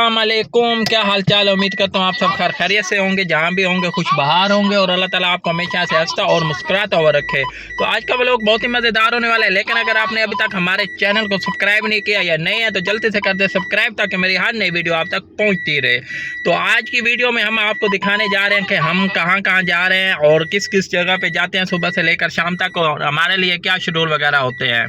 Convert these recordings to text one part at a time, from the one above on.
अस्सलाम वालेकुम, क्या हाल चाल। उम्मीद करता हूँ आप सब खैर खैरियत से होंगे, जहाँ भी होंगे खुश बहार होंगे और अल्लाह ताला आपको हमेशा से हंसता और मुस्कुराता हुआ रखे। तो आज का व्लॉग बहुत ही मज़ेदार होने वाला है, लेकिन अगर आपने अभी तक हमारे चैनल को सब्सक्राइब नहीं किया या नहीं है तो जल्दी से कर दे सब्सक्राइब, ताकि मेरी हर नई वीडियो आप तक पहुँचती रहे। तो आज की वीडियो में हम आपको दिखाने जा रहे हैं कि हम कहाँ कहाँ जा रहे हैं और किस किस जगह पर जाते हैं सुबह से लेकर शाम तक, और हमारे लिए क्या शेड्यूल वगैरह होते हैं।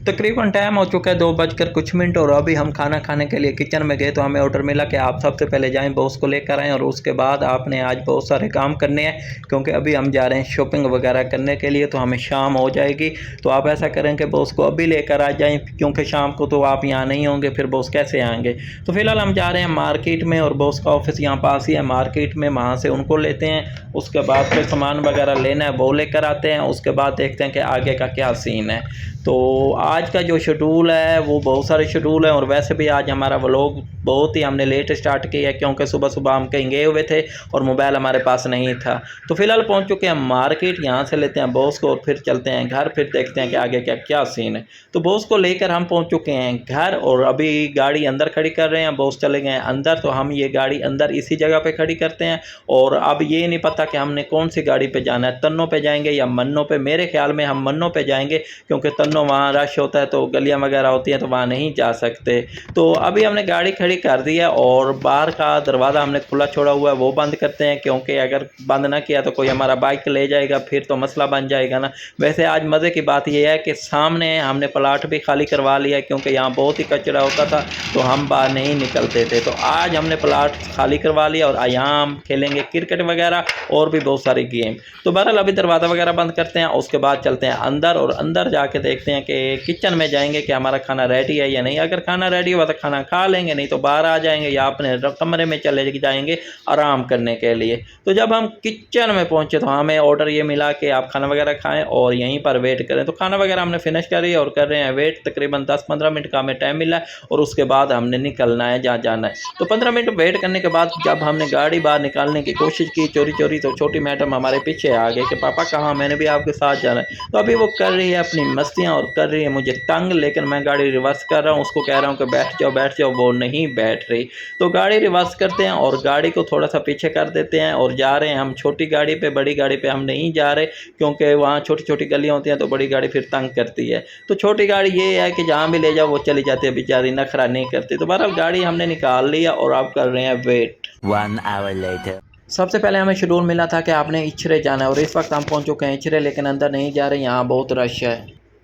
तकरीबन टाइम हो चुका है 2 बज कर कुछ मिनट, और अभी हम खाना खाने के लिए किचन में गए तो हमें ऑर्डर मिला कि आप सबसे पहले जाएं बॉस को लेकर आएँ, और उसके बाद आपने आज बहुत सारे काम करने हैं, क्योंकि अभी हम जा रहे हैं शॉपिंग वगैरह करने के लिए, तो हमें शाम हो जाएगी। तो आप ऐसा करें कि बॉस को अभी लेकर आ जाएं, क्योंकि शाम को तो आप यहाँ नहीं होंगे, फिर बॉस कैसे आएँगे। तो फिलहाल हम जा रहे हैं मार्केट में, और बॉस का ऑफिस यहाँ पास ही है मार्केट में, वहाँ से उनको लेते हैं। उसके बाद फिर सामान वगैरह लेना है वो लेकर आते हैं। उसके बाद देखते हैं कि आगे का क्या सीन है। तो आज का जो शेड्यूल है वो बहुत सारे शेड्यूल है, और वैसे भी आज हमारा व्लॉग बहुत ही हमने लेट स्टार्ट किया है, क्योंकि सुबह सुबह हम कहीं गए हुए थे और मोबाइल हमारे पास नहीं था। तो फिलहाल पहुंच चुके हैं मार्केट, यहाँ से लेते हैं बॉस को और फिर चलते हैं घर, फिर देखते हैं कि आगे क्या क्या सीन है। तो बॉस को लेकर हम पहुँच चुके हैं घर, और अभी गाड़ी अंदर खड़ी कर रहे हैं। बॉस चले गए अंदर, तो हम ये गाड़ी अंदर इसी जगह पर खड़ी करते हैं। और अब ये नहीं पता कि हमने कौन सी गाड़ी पर जाना है, तन्नों पर जाएंगे या मन्नों पर। मेरे ख्याल में हम मन्नों पर जाएंगे, क्योंकि तन्नों वहाँ रश होता है, तो गलियाँ वगैरह होती हैं, तो वहाँ नहीं जा सकते। तो अभी हमने गाड़ी खड़ी कर दी है, और बाहर का दरवाज़ा हमने खुला छोड़ा हुआ है, वो बंद करते हैं, क्योंकि अगर बंद ना किया तो कोई हमारा बाइक ले जाएगा, फिर तो मसला बन जाएगा ना। वैसे आज मज़े की बात यह है कि सामने हमने प्लाट भी खाली करवा लिया है, क्योंकि यहाँ बहुत ही कचरा होता था, तो हम बाहर नहीं निकलते थे। तो आज हमने प्लाट खाली करवा लिया, और यहाँ हम खेलेंगे क्रिकेट वगैरह और भी बहुत सारी गेम। तो बहरहाल अभी दरवाज़ा वगैरह बंद करते हैं, उसके बाद चलते हैं अंदर, और अंदर जाके देखते हैं कि किचन में जाएंगे कि हमारा खाना रेडी है या नहीं। अगर खाना रेडी हुआ तो खाना खा लेंगे, नहीं तो बाहर आ जाएंगे या अपने कमरे में चले जाएंगे आराम करने के लिए। तो जब हम किचन में पहुंचे तो हमें ऑर्डर ये मिला कि आप खाना वगैरह खाएं और यहीं पर वेट करें। तो खाना वगैरह हमने फिनिश कर लिया और कर रहे हैं वेट। तकरीबन 10-15 मिनट का हमें टाइम मिला है, और उसके बाद हमने निकलना है जहाँ जाना है। तो 15 मिनट वेट करने के बाद जब हमने गाड़ी बाहर निकालने की कोशिश की चोरी चोरी, तो छोटी मैडम हमारे पीछे आ गए कि पापा कहाँ, मैंने भी आपके साथ जाना है। तो अभी वो कर रही है अपनी मस्तियाँ और कर रही है मुझे तंग, लेकिन मैं गाड़ी रिवर्स कर रहा हूँ, उसको कह रहा हूँ कि बैठ जाओ, वो नहीं बैठ रही। तो गाड़ी रिवर्स करते हैं और गाड़ी को थोड़ा सा पीछे कर देते हैं, और जा रहे हैं हम छोटी गाड़ी पे। बड़ी गाड़ी पे हम नहीं जा रहे, क्योंकि वहाँ छोटी छोटी गलियाँ होती हैं, तो बड़ी गाड़ी फिर तंग करती है। तो छोटी गाड़ी ये है कि जहाँ भी ले जाओ वो चली जाती है, बेचारी नखरा नहीं करती। तो बहरहाल गाड़ी हमने निकाल लिया, और अब कर रहे हैं वेट। 1 hour later. सबसे पहले हमें शेड्यूल मिला था कि आपने इचरे जाना है, और इस वक्त हम पहुंच चुके हैं इचरे, लेकिन अंदर नहीं जा रहे, यहाँ बहुत रश है।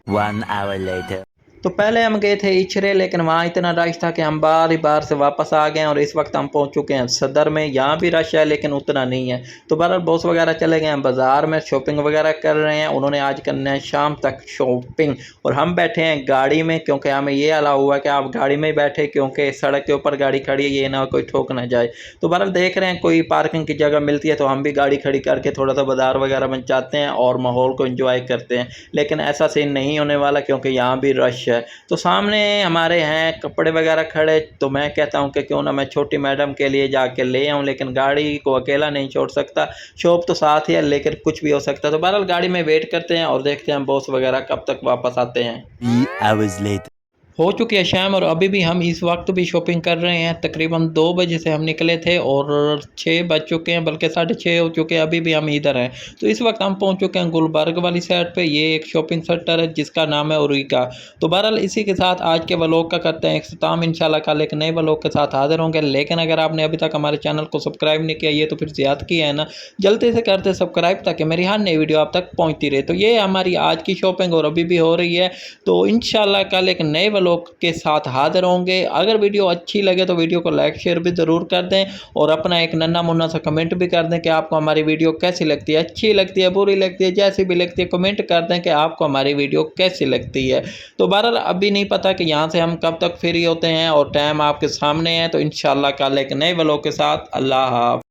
1 hour later. तो पहले हम गए थे इचरे, लेकिन वहाँ इतना रश था कि हम बार ही बार से वापस आ गए, और इस वक्त हम पहुँच चुके हैं सदर में। यहाँ भी रश है लेकिन उतना नहीं है। तो बहरहाल बॉस वगैरह चले गए हैं बाज़ार में, शॉपिंग वगैरह कर रहे हैं। उन्होंने आज करना है शाम तक शॉपिंग, और हम बैठे हैं गाड़ी में, क्योंकि हमें ये अलाउ हुआ कि आप गाड़ी में बैठे, क्योंकि सड़क के ऊपर गाड़ी खड़ी है, ये ना कोई ठोक ना जाए। तो बहरहाल देख रहे हैं कोई पार्किंग की जगह मिलती है तो हम भी गाड़ी खड़ी करके थोड़ा सा बाज़ार वगैरह में जाते हैं और माहौल को एंजॉय करते हैं। लेकिन ऐसा सीन नहीं होने वाला, क्योंकि यहाँ भी रश है। तो सामने हमारे हैं कपड़े वगैरह खड़े, तो मैं कहता हूं कि क्यों ना मैं छोटी मैडम के लिए जाके ले आऊं, लेकिन गाड़ी को अकेला नहीं छोड़ सकता। शॉप तो साथ ही है, लेकिन कुछ भी हो सकता है। तो बहरहाल गाड़ी में वेट करते हैं और देखते हैं बॉस वगैरह कब तक वापस आते हैं। 3 hours later. हो चुकी है शाम, और अभी भी हम इस वक्त भी शॉपिंग कर रहे हैं। तकरीबन 2 बजे से हम निकले थे और 6 बज चुके हैं, बल्कि 6:30 हो चुके हैं, अभी भी हम इधर हैं। तो इस वक्त हम पहुंच चुके हैं गुलबर्ग वाली साइड पे। ये एक शॉपिंग सेंटर है जिसका नाम है ओरिका। तो बहरहाल इसी के साथ आज के व्लॉग का करते हैं इख्तिताम। इंशाल्लाह कल एक नए व्लॉग के साथ हाजिर होंगे। लेकिन अगर आपने अभी तक हमारे चैनल को सब्सक्राइब नहीं किया, ये तो फिर ज़्यादा किया है ना, जल्दी से करते सब्सक्राइब, ताकि मेरी हर नई वीडियो आप तक पहुँचती रहे। तो ये हमारी आज की शॉपिंग, और अभी भी हो रही है। तो इंशाल्लाह कल एक नए व्लॉग के साथ हाजिर होंगे। अगर वीडियो अच्छी लगे तो वीडियो को लाइक शेयर भी ज़रूर कर दें, और अपना एक नन्ना मुन्ना सा कमेंट भी कर दें कि आपको हमारी वीडियो कैसी लगती है, अच्छी लगती है, बुरी लगती है, जैसी भी लगती है, कमेंट कर दें कि आपको हमारी वीडियो कैसी लगती है। तो बहरहाल अभी नहीं पता कि यहाँ से हम कब तक फ्री होते हैं, और टाइम आपके सामने है। तो इंशाल्लाह कल एक नए व्लॉग के साथ अल्लाह हाफ़िज़।